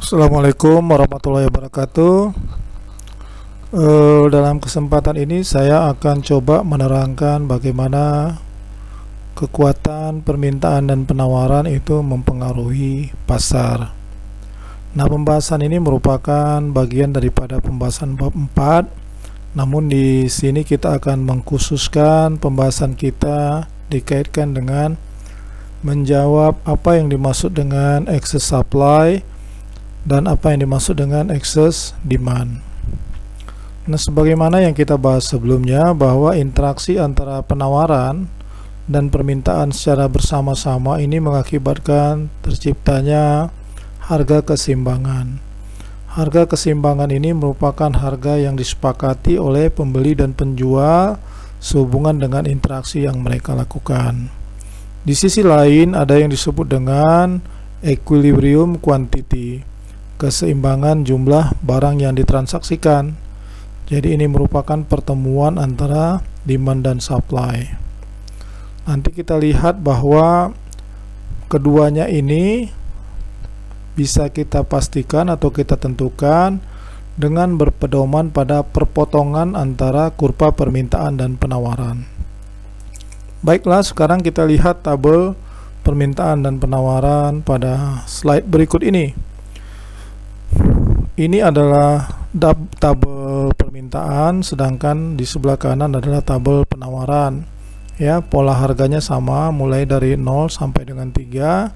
Assalamualaikum warahmatullahi wabarakatuh. Dalam kesempatan ini saya akan coba menerangkan bagaimana kekuatan permintaan dan penawaran itu mempengaruhi pasar. Nah, pembahasan ini merupakan bagian daripada pembahasan bab 4. Namun di sini kita akan mengkhususkan pembahasan kita dikaitkan dengan menjawab apa yang dimaksud dengan excess supply dan apa yang dimaksud dengan excess demand. Nah, sebagaimana yang kita bahas sebelumnya, bahwa interaksi antara penawaran dan permintaan secara bersama-sama ini mengakibatkan terciptanya harga keseimbangan. Harga keseimbangan ini merupakan harga yang disepakati oleh pembeli dan penjual sehubungan dengan interaksi yang mereka lakukan. Di sisi lain ada yang disebut dengan equilibrium quantity, keseimbangan jumlah barang yang ditransaksikan. Jadi ini merupakan pertemuan antara demand dan supply. Nanti kita lihat bahwa keduanya ini bisa kita pastikan atau kita tentukan dengan berpedoman pada perpotongan antara kurva permintaan dan penawaran. Baiklah, sekarang kita lihat tabel permintaan dan penawaran pada slide berikut ini. Ini adalah tabel permintaan, sedangkan di sebelah kanan adalah tabel penawaran. Ya, pola harganya sama, mulai dari 0 sampai dengan 3.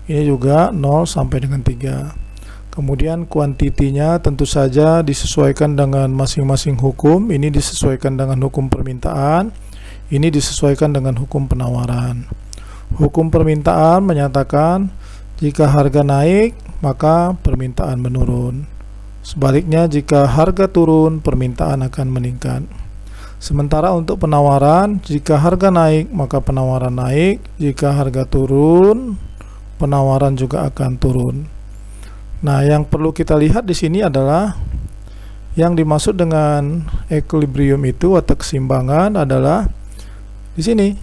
Ini juga 0 sampai dengan 3. Kemudian kuantitinya tentu saja disesuaikan dengan masing-masing hukum. Ini disesuaikan dengan hukum permintaan, ini disesuaikan dengan hukum penawaran. Hukum permintaan menyatakan jika harga naik, maka permintaan menurun. Sebaliknya, jika harga turun, permintaan akan meningkat. Sementara untuk penawaran, jika harga naik, maka penawaran naik. Jika harga turun, penawaran juga akan turun. Nah, yang perlu kita lihat di sini adalah yang dimaksud dengan equilibrium itu atau keseimbangan adalah di sini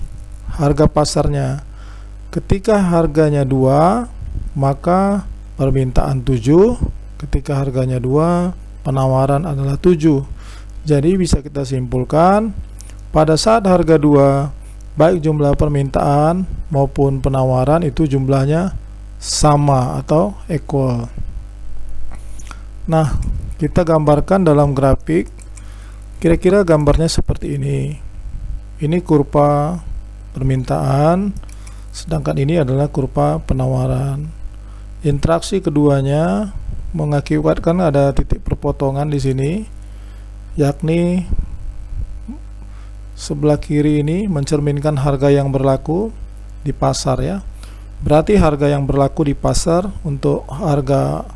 harga pasarnya. Ketika harganya 2, maka permintaan 7. Ketika harganya 2, penawaran adalah 7. Jadi bisa kita simpulkan pada saat harga 2, baik jumlah permintaan maupun penawaran itu jumlahnya sama atau equal. Nah, kita gambarkan dalam grafik. Kira-kira gambarnya seperti ini. Ini kurva permintaan, sedangkan ini adalah kurva penawaran. Interaksi keduanya mengakibatkan ada titik perpotongan di sini, yakni sebelah kiri ini mencerminkan harga yang berlaku di pasar ya. Berarti harga yang berlaku di pasar untuk harga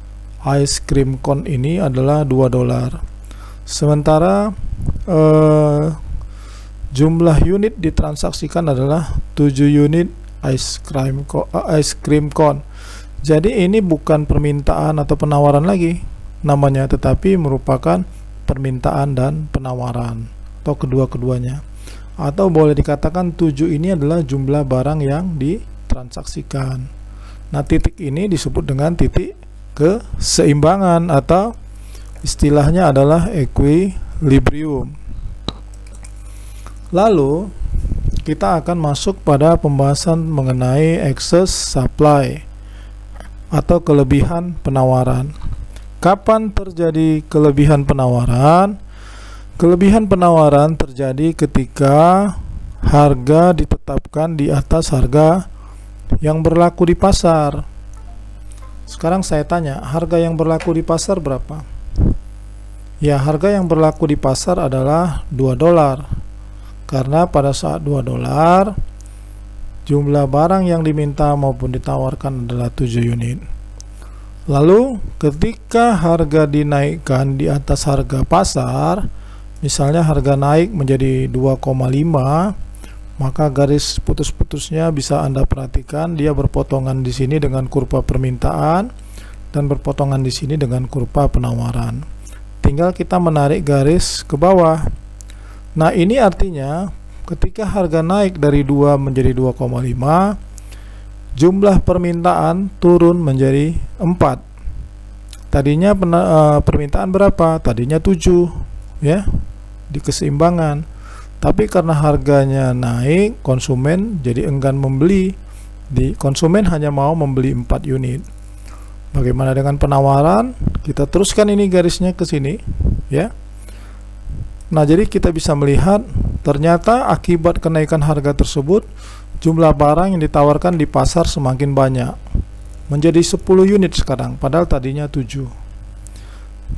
ice cream cone ini adalah $2. Sementara jumlah unit ditransaksikan adalah 7 unit ice cream cone. Jadi ini bukan permintaan atau penawaran lagi namanya, tetapi merupakan permintaan dan penawaran atau kedua-keduanya. Atau boleh dikatakan 7 ini adalah jumlah barang yang ditransaksikan. Nah, titik ini disebut dengan titik keseimbangan atau istilahnya adalah equilibrium. Lalu kita akan masuk pada pembahasan mengenai excess supply atau kelebihan penawaran. Kapan terjadi kelebihan penawaran? Kelebihan penawaran terjadi ketika harga ditetapkan di atas harga yang berlaku di pasar. Sekarang saya tanya, harga yang berlaku di pasar berapa? Ya, harga yang berlaku di pasar adalah $2. Karena pada saat $2, jumlah barang yang diminta maupun ditawarkan adalah 7 unit. Lalu ketika harga dinaikkan di atas harga pasar, misalnya harga naik menjadi 2,5, maka garis putus-putusnya bisa Anda perhatikan, dia berpotongan di sini dengan kurva permintaan dan berpotongan di sini dengan kurva penawaran. Tinggal kita menarik garis ke bawah. Nah, ini artinya ketika harga naik dari 2 menjadi 2,5, jumlah permintaan turun menjadi 4. tadinya permintaan berapa? Tadinya 7 ya, di keseimbangan. Tapi karena harganya naik, konsumen jadi enggan membeli. Konsumen hanya mau membeli 4 unit. Bagaimana dengan penawaran? Kita teruskan ini garisnya ke sini ya. Nah, jadi kita bisa melihat ternyata akibat kenaikan harga tersebut, jumlah barang yang ditawarkan di pasar semakin banyak, menjadi 10 unit sekarang, padahal tadinya 7.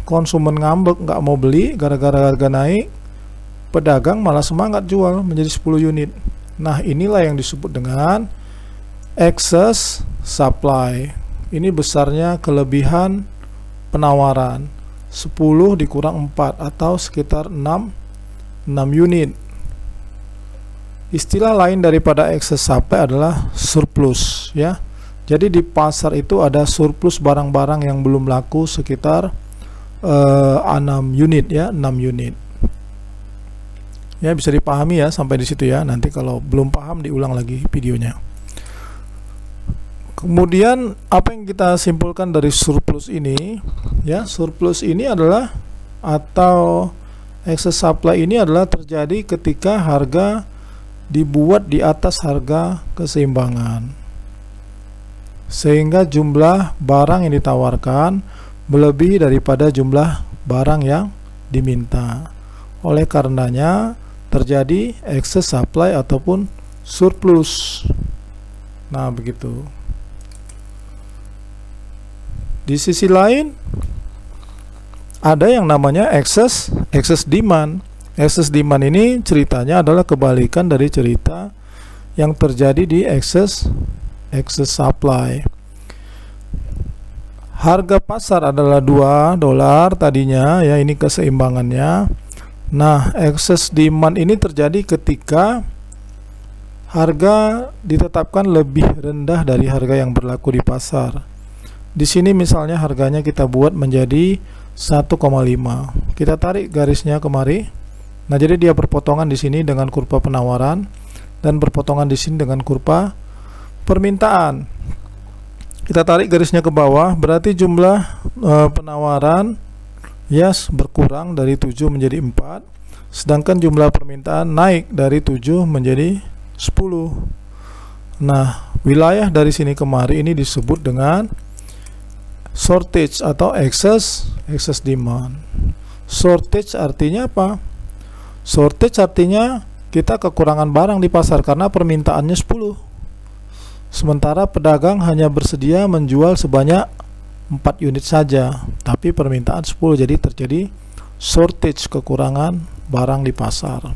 Konsumen ngambek, nggak mau beli gara-gara harga naik, pedagang malah semangat jual menjadi 10 unit. Nah, inilah yang disebut dengan excess supply. Ini besarnya kelebihan penawaran, 10 dikurang 4 atau sekitar 6 unit. Istilah lain daripada excess supply adalah surplus ya. Jadi di pasar itu ada surplus barang-barang yang belum laku sekitar 6 unit ya, 6 unit. Ya, bisa dipahami ya sampai di situ ya. Nanti kalau belum paham diulang lagi videonya. Kemudian apa yang kita simpulkan dari surplus ini ya? Surplus ini adalah, atau excess supply ini adalah terjadi ketika harga dibuat di atas harga keseimbangan, sehingga jumlah barang yang ditawarkan melebihi daripada jumlah barang yang diminta. Oleh karenanya terjadi excess supply ataupun surplus. Nah, begitu. Di sisi lain ada yang namanya excess demand. Excess demand ini ceritanya adalah kebalikan dari cerita yang terjadi di excess supply. Harga pasar adalah $2 tadinya ya, ini keseimbangannya. Nah, excess demand ini terjadi ketika harga ditetapkan lebih rendah dari harga yang berlaku di pasar. Di sini misalnya harganya kita buat menjadi 1,5. Kita tarik garisnya kemari. Nah, jadi dia berpotongan di sini dengan kurva penawaran dan berpotongan di sini dengan kurva permintaan. Kita tarik garisnya ke bawah, berarti jumlah penawaran berkurang dari 7 menjadi 4, sedangkan jumlah permintaan naik dari 7 menjadi 10. Nah, wilayah dari sini kemari ini disebut dengan shortage atau excess demand. Shortage artinya apa? Shortage artinya kita kekurangan barang di pasar karena permintaannya 10. Sementara pedagang hanya bersedia menjual sebanyak 4 unit saja, tapi permintaan 10, jadi terjadi shortage, kekurangan barang di pasar.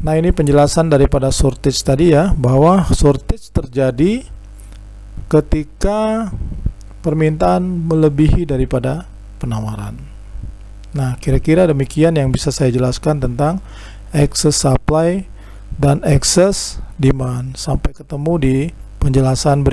Nah, ini penjelasan daripada shortage tadi ya, bahwa shortage terjadi ketika permintaan melebihi daripada penawaran. Nah, kira-kira demikian yang bisa saya jelaskan tentang excess supply dan excess demand. Sampai ketemu di penjelasan berikutnya.